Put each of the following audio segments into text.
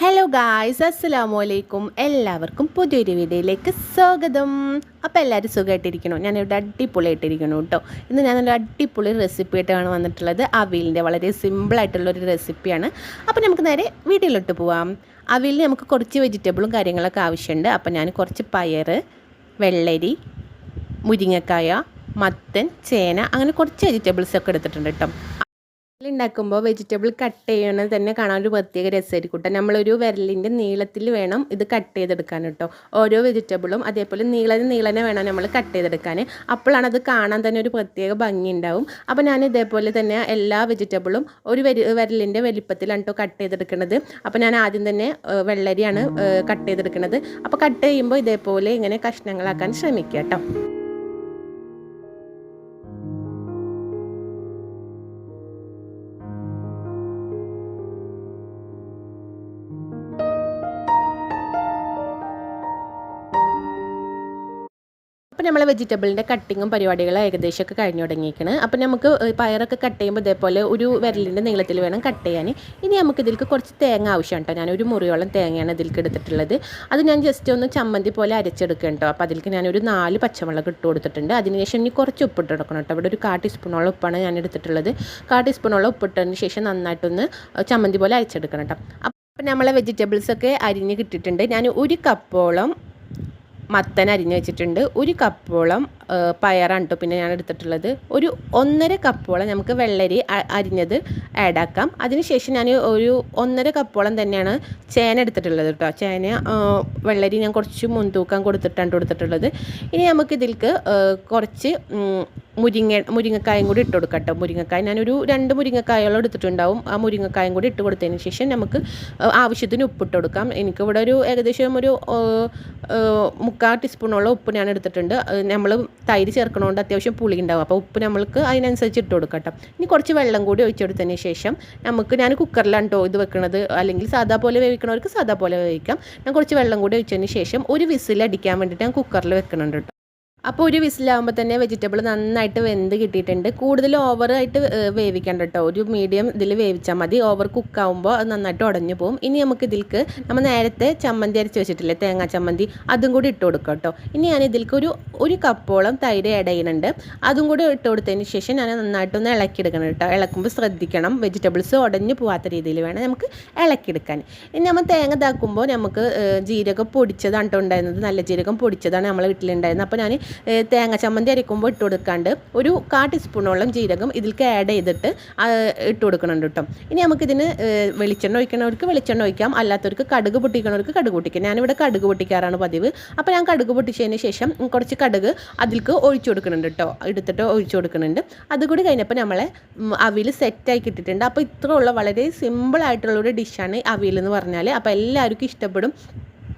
Hello guys, അസ്സലാമു അലൈക്കും. എല്ലാവർക്കും പുതിയൊരു വീഡിയോയിലേക്ക് സ്വാഗതം. അപ്പോൾ എല്ലാവരും സുഖമായിട്ടിരിക്കണോ? ഞാനിവിടെ അടിപൊളിയായിട്ടിരിക്കണം കേട്ടോ. ഇന്ന് ഞാനൊരു അടിപൊളി റെസിപ്പി ആയിട്ടാണ് വന്നിട്ടുള്ളത്. അവിയലിൻ്റെ വളരെ സിമ്പിളായിട്ടുള്ളൊരു റെസിപ്പിയാണ്. അപ്പോൾ നമുക്ക് നേരെ വീഡിയോയിലോട്ട് പോവാം. അവിയലിന് നമുക്ക് കുറച്ച് വെജിറ്റബിളും കാര്യങ്ങളൊക്കെ ആവശ്യമുണ്ട്. അപ്പോൾ ഞാൻ കുറച്ച് പയർ, വെള്ളരി, മുരിങ്ങക്കായ, മത്തൻ, ചേന അങ്ങനെ കുറച്ച് വെജിറ്റബിൾസൊക്കെ എടുത്തിട്ടുണ്ട് കേട്ടോ. ഉണ്ടാക്കുമ്പോൾ വെജിറ്റബിൾ കട്ട് ചെയ്യണത് തന്നെ കാണാൻ ഒരു പ്രത്യേക രസമായിരിക്കും കേട്ടോ. നമ്മളൊരു വിരലിൻ്റെ നീളത്തിൽ വേണം ഇത് കട്ട് ചെയ്തെടുക്കാൻ കേട്ടോ. ഓരോ വെജിറ്റബിളും അതേപോലെ നീളനെ വേണം നമ്മൾ കട്ട് ചെയ്തെടുക്കാൻ. അപ്പോഴാണ് അത് കാണാൻ തന്നെ ഒരു പ്രത്യേക ഭംഗി ഉണ്ടാവും. അപ്പോൾ ഞാൻ ഇതേപോലെ തന്നെ എല്ലാ വെജിറ്റബിളും ഒരു വിരലിൻ്റെ വലിപ്പത്തിലാണ് കേട്ടോ കട്ട് ചെയ്തെടുക്കുന്നത്. അപ്പോൾ ഞാൻ ആദ്യം തന്നെ വെള്ളരിയാണ് കട്ട് ചെയ്തെടുക്കുന്നത്. അപ്പോൾ കട്ട് ചെയ്യുമ്പോൾ ഇതേപോലെ ഇങ്ങനെ കഷ്ണങ്ങളാക്കാൻ ശ്രമിക്കുക കേട്ടോ. അപ്പോൾ നമ്മൾ വെജിറ്റബിളിൻ്റെ കട്ടിങ്ങും പരിപാടികളും ഏകദേശമൊക്കെ കഴിഞ്ഞു തുടങ്ങിയിരിക്കണം. അപ്പോൾ നമുക്ക് പയറൊക്കെ കട്ട് ചെയ്യുമ്പോൾ ഇതേപോലെ ഒരു വിരലിൻ്റെ നീളത്തിൽ വേണം കട്ട് ചെയ്യാൻ. ഇനി നമുക്ക് ഇതിലേക്ക് കുറച്ച് തേങ്ങ ആവശ്യമാണ് കേട്ടോ. ഞാനൊരു മുറിയോളം തേങ്ങയാണ് ഇതിലേക്ക് എടുത്തിട്ടുള്ളത്. അത് ഞാൻ ജസ്റ്റ് ഒന്ന് ചമ്മന്തി പോലെ അരച്ചെടുക്കുക കേട്ടോ. അപ്പോൾ അതിലേക്ക് ഞാനൊരു 4 പച്ചമുളക് ഇട്ട് കൊടുത്തിട്ടുണ്ട്. അതിനുശേഷം ഇനി കുറച്ച് ഉപ്പിട്ട് കൊടുക്കണം കേട്ടോ. ഇവിടെ ഒരു 1/4 ടീസ്പൂണോളം ഉപ്പാണ് ഞാൻ എടുത്തിട്ടുള്ളത്. 1/4 ടീസ്പൂണോളം ഉപ്പിട്ടതിന് ശേഷം നന്നായിട്ടൊന്ന് ചമ്മന്തി പോലെ അരച്ചെടുക്കണം കേട്ടോ. അപ്പോൾ നമ്മളെ വെജിറ്റബിൾസൊക്കെ അരിഞ്ഞ് കിട്ടിയിട്ടുണ്ട്. ഞാൻ 1 കപ്പോളം മത്തൻ അരിഞ്ഞ് വെച്ചിട്ടുണ്ട്. 1 കപ്പോളം പയറാണ് കേട്ടോ പിന്നെ ഞാൻ എടുത്തിട്ടുള്ളത്. ഒരു 1.5 കപ്പോളം നമുക്ക് വെള്ളരി അരിഞ്ഞത് ആഡാക്കാം. അതിനുശേഷം ഞാൻ ഒരു 1.5 കപ്പോളം തന്നെയാണ് ചേന എടുത്തിട്ടുള്ളത് കേട്ടോ. ചേന വെള്ളരി ഞാൻ കുറച്ച് മുൻതൂക്കം കൊടുത്തിട്ടുള്ളത്. ഇനി നമുക്ക് ഇതിലേക്ക് കുറച്ച് മുരിങ്ങക്കായും കൂടി ഇട്ട് കൊടുക്കാം കേട്ടോ. മുരിങ്ങക്കായ ഞാനൊരു 2 മുരിങ്ങക്കായോളം എടുത്തിട്ടുണ്ടാവും. ആ മുരിങ്ങക്കായും കൂടി ഇട്ട് കൊടുത്തതിന് ശേഷം നമുക്ക് ആവശ്യത്തിന് ഉപ്പിട്ട് കൊടുക്കാം. എനിക്കിവിടെ ഒരു ഏകദേശം ഒരു 3/4 ടീസ്പൂണോളം ഉപ്പ് ഞാൻ എടുത്തിട്ടുണ്ട്. നമ്മൾ തൈര് ചേർക്കണോണ്ട് അത്യാവശ്യം പുളി ഉണ്ടാവും. അപ്പോൾ ഉപ്പ് നമ്മൾക്ക് അതിനനുസരിച്ച് ഇട്ട് കൊടുക്കാം കേട്ടോ. ഇനി കുറച്ച് വെള്ളം കൂടി ഒഴിച്ചെടുത്തതിന് ശേഷം ഞാൻ കുക്കറിലാണ് കേട്ടോ ഇത് വെക്കുന്നത്. അല്ലെങ്കിൽ സാധാ പോലെ വേവിക്കണവർക്ക് സാധാ പോലെ വേവിക്കാം. ഞാൻ കുറച്ച് വെള്ളം കൂടി ഒഴിച്ചതിന് ശേഷം ഒരു വിസിൽ അടിക്കാൻ വേണ്ടിയിട്ട് ഞാൻ കുക്കറിൽ വെക്കുന്നുണ്ട് കേട്ടോ. അപ്പോൾ ഒരു വിസിലാകുമ്പോൾ തന്നെ വെജിറ്റബിൾ നന്നായിട്ട് വെന്ത് കിട്ടിയിട്ടുണ്ട്. കൂടുതൽ ഓവറായിട്ട് വേവിക്കേണ്ട കേട്ടോ. ഒരു മീഡിയം ഇതിൽ വേവിച്ചാൽ മതി. ഓവർ കുക്കാവുമ്പോൾ അത് നന്നായിട്ട് ഉടഞ്ഞു പോകും. ഇനി നമുക്ക് ഇതിലേക്ക് നമ്മൾ നേരത്തെ ചമ്മന്തി അരച്ച് വെച്ചിട്ടില്ലേ, തേങ്ങാ ചമ്മന്തി, അതും കൂടി ഇട്ട് കൊടുക്കാം കേട്ടോ. ഇനി ഞാൻ ഇതിലേക്ക് ഒരു കപ്പോളം തൈര് ആഡ് ചെയ്യുന്നുണ്ട്. അതും കൂടി ഇട്ട് കൊടുത്തതിന് ശേഷം ഞാൻ നന്നായിട്ടൊന്ന് ഇളക്കിയെടുക്കണം കേട്ടോ. ഇളക്കുമ്പോൾ ശ്രദ്ധിക്കണം, വെജിറ്റബിൾസ് ഉടഞ്ഞു പോകാത്ത രീതിയിൽ വേണം നമുക്ക് ഇളക്കിയെടുക്കാൻ. ഇനി നമ്മൾ തേങ്ങ ഇതാക്കുമ്പോൾ നമുക്ക് ജീരകം പൊടിച്ചതാണ് കേട്ടോ ഉണ്ടായിരുന്നത്. നല്ല ജീരകം പൊടിച്ചതാണ് നമ്മളെ വീട്ടിലുണ്ടായിരുന്നത്. അപ്പോൾ ഞാൻ തേങ്ങ ചമ്മന്തി അരയ്ക്കുമ്പോൾ ഇട്ട് കൊടുക്കാണ്ട് ഒരു 1/4 ടീസ്പൂണോളം ജീരകം ഇതിലേക്ക് ആഡ് ചെയ്തിട്ട് ഇട്ട് കൊടുക്കുന്നുണ്ട് കേട്ടോ. ഇനി നമുക്കിതിന് വെളിച്ചെണ്ണ ഒഴിക്കണവർക്ക് വെളിച്ചെണ്ണ ഒഴിക്കാം, അല്ലാത്തവർക്ക് കടുക് പൊട്ടിക്കണവർക്ക് കടുക് പൊട്ടിക്കാം. ഞാനിവിടെ കടുക് പൊട്ടിക്കാറാണ് പതിവ്. അപ്പോൾ ഞാൻ കടുക് പൊട്ടിച്ചതിന് ശേഷം കുറച്ച് കടുക് അതിലേക്ക് ഒഴിച്ചു കൊടുക്കുന്നുണ്ട് കേട്ടോ. എടുത്തിട്ട് ഒഴിച്ചു കൊടുക്കുന്നുണ്ട്. അതുകൂടി കഴിഞ്ഞപ്പോൾ നമ്മളെ അവിയൽ സെറ്റായി കിട്ടിയിട്ടുണ്ട്. അപ്പോൾ ഇത്രയുള്ള വളരെ സിമ്പിളായിട്ടുള്ളൊരു ഡിഷാണ് അവിയൽ എന്ന് പറഞ്ഞാൽ. അപ്പോൾ എല്ലാവർക്കും ഇഷ്ടപ്പെടും.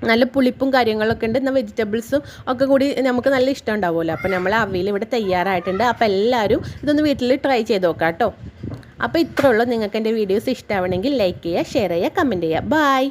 നല്ല പുളിപ്പും കാര്യങ്ങളൊക്കെ ഉണ്ട്. എന്നാൽ വെജിറ്റബിൾസും ഒക്കെ കൂടി നമുക്ക് നല്ല ഇഷ്ടം ഉണ്ടാവുമല്ലോ. അപ്പോൾ നമ്മൾ അവിയൽ ഇവിടെ തയ്യാറായിട്ടുണ്ട്. അപ്പോൾ എല്ലാവരും ഇതൊന്ന് വീട്ടിൽ ട്രൈ ചെയ്ത് നോക്കാം കേട്ടോ. അപ്പോൾ ഇത്രയുള്ളൂ. നിങ്ങൾക്ക് എൻ്റെ വീഡിയോസ് ഇഷ്ടമാവണമെങ്കിൽ ലൈക്ക് ചെയ്യുക, ഷെയർ ചെയ്യുക, കമൻറ്റ് ചെയ്യുക. ബൈ.